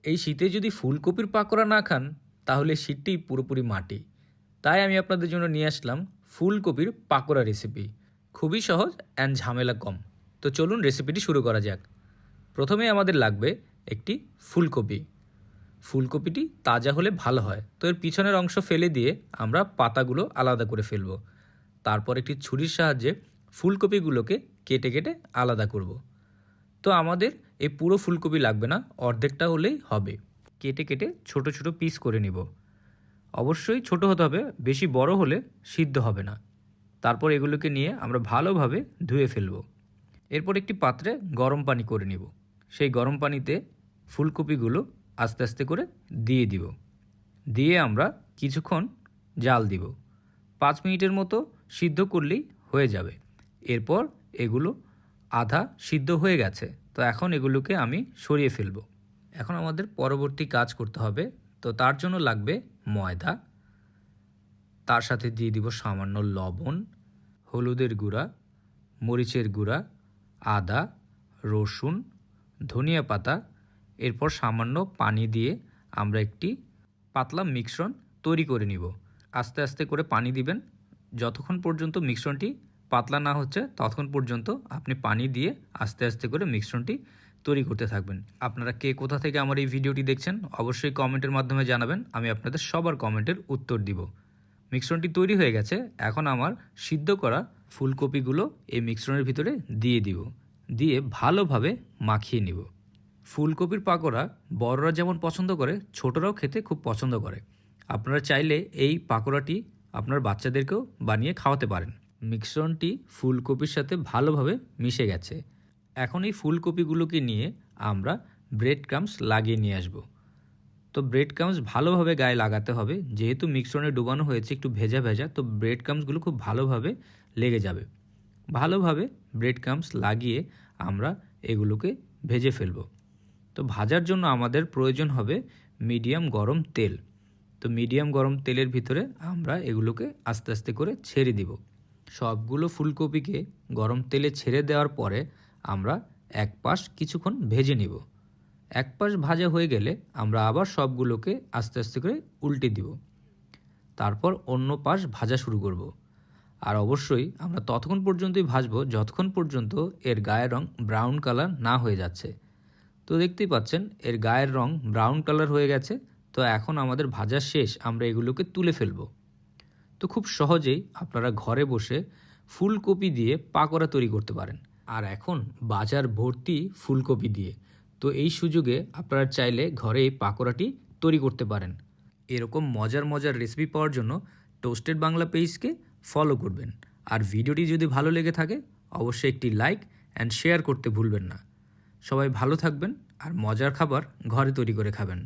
এই শীতে যদি ফুলকপির পাকোড়া না খান তাহলে শীতটি পুরোপুরি মাটি। তাই আমি আপনাদের জন্য নিয়ে আসলাম ফুলকপির পাকোড়া রেসিপি। খুবই সহজ অ্যান্ড ঝামেলা কম। তো চলুন রেসিপিটি শুরু করা যাক। প্রথমে আমাদের লাগবে একটি ফুলকপি। ফুলকপিটি তাজা হলে ভালো হয়, তো এর পিছনের অংশ ফেলে দিয়ে আমরা পাতাগুলো আলাদা করে ফেলব। তারপর একটি ছুরির সাহায্যে ফুলকপিগুলোকে কেটে কেটে আলাদা করব। তো আমাদের এই পুরো ফুলকপি লাগবে না, অর্ধেকটা হলেই হবে। কেটে কেটে ছোট ছোট পিস করে নিব। অবশ্যই ছোট হতে হবে, বেশি বড় হলে সিদ্ধ হবে না। তারপর এগুলোকে নিয়ে আমরা ভালোভাবে ধুয়ে ফেলব। এরপর একটি পাত্রে গরম পানি করে নিব। সেই গরম পানিতে ফুলকপিগুলো আস্তে আস্তে করে দিয়ে দিব। দিয়ে আমরা কিছুক্ষণ জাল দিব। 5 মিনিটের মতো সিদ্ধ করলেই হয়ে যাবে। এরপর এগুলো আধা সিদ্ধ হয়ে গেছে, তো এখন এগুলোকে আমি সরিয়ে ফেলব। এখন আমাদের পরবর্তী কাজ করতে হবে। তো তার জন্য লাগবে ময়দা, তার সাথে দিয়ে দিব সামান্য লবণ, হলুদের গুঁড়া, মরিচের গুঁড়া, আদা, রসুন, ধনিয়া পাতা। এরপর সামান্য পানি দিয়ে আমরা একটি পাতলা মিশ্রণ তৈরি করে নিব। আস্তে আস্তে করে পানি দিবেন। যতক্ষণ পর্যন্ত মিশ্রণটি পাতলা না হচ্ছে ততক্ষণ পর্যন্ত আপনি পানি দিয়ে আস্তে আস্তে করে মিশ্রণটি তৈরি করতে থাকবেন। আপনারা কে কোথা থেকে আমার এই ভিডিওটি দেখছেন অবশ্যই কমেন্টের মাধ্যমে জানাবেন, আমি আপনাদের সবার কমেন্টের উত্তর দিব। মিশ্রণটি তৈরি হয়ে গেছে। এখন আমার সিদ্ধ করা ফুলকপিগুলো এই মিশ্রণের ভিতরে দিয়ে দিব, দিয়ে ভালোভাবে মাখিয়ে নিব। ফুলকপির পাকোড়া বড়রা যেমন পছন্দ করে, ছোটরাও খেতে খুব পছন্দ করে। আপনারা চাইলে এই পাকোড়াটি আপনার বাচ্চাদেরকেও বানিয়ে খাওয়াতে পারেন। মিশ্রণটি ফুলকপির সাথে ভালোভাবে মিশে গেছে। এখন এই ফুলকপিগুলোকে নিয়ে আমরা ব্রেড ক্রাম্বস লাগিয়ে নিয়ে আসব। তো ব্রেড ক্রাম্বস ভালোভাবে গায়ে লাগাতে হবে, যেহেতু মিশ্রণে ডুবানো হয়েছে একটু ভেজা ভেজা, তো ব্রেড ক্রাম্বসগুলো খুব ভালোভাবে লেগে যাবে। ভালোভাবে ব্রেড ক্রাম্বস লাগিয়ে আমরা এগুলোকে ভেজে ফেলব। তো ভাজার জন্য আমাদের প্রয়োজন হবে মিডিয়াম গরম তেল। তো মিডিয়াম গরম তেলের ভিতরে আমরা এগুলোকে আস্তে আস্তে করে ছেড়ে দিব। সবগুলো ফুলকপিকে গরম তেলে ছেড়ে দেওয়ার পরে আমরা এক পাশ কিছুক্ষণ ভেজে নিব। এক পাশ ভাজা হয়ে গেলে আমরা আবার সবগুলোকে আস্তে আস্তে করে উল্টে দিব। তারপর অন্য পাশ ভাজা শুরু করব। আর অবশ্যই আমরা ততক্ষণ পর্যন্তই ভাজবো যতক্ষণ পর্যন্ত এর গায়ের রং ব্রাউন কালার না হয়ে যাচ্ছে। তো দেখতেই পাচ্ছেন এর গায়ের রং ব্রাউন কালার হয়ে গেছে। তো এখন আমাদের ভাজা শেষ, আমরা এগুলোকে তুলে ফেলব। তো খুব সহজেই আপনারা ঘরে বসে ফুলকপি দিয়ে পাকোড়া তৈরি করতে পারেন। আর এখন বাজার ভর্তি ফুলকপি দিয়ে, তো এই সুযোগে আপনারা চাইলে ঘরে এই পাকোড়াটি তৈরি করতে পারেন। এরকম মজার মজার রেসিপি পাওয়ার জন্য টোস্টেড বাংলা পেজকে ফলো করবেন। আর ভিডিওটি যদি ভালো লেগে থাকে অবশ্যই একটি লাইক অ্যান্ড শেয়ার করতে ভুলবেন না। সবাই ভালো থাকবেন আর মজার খাবার ঘরে তৈরি করে খাবেন।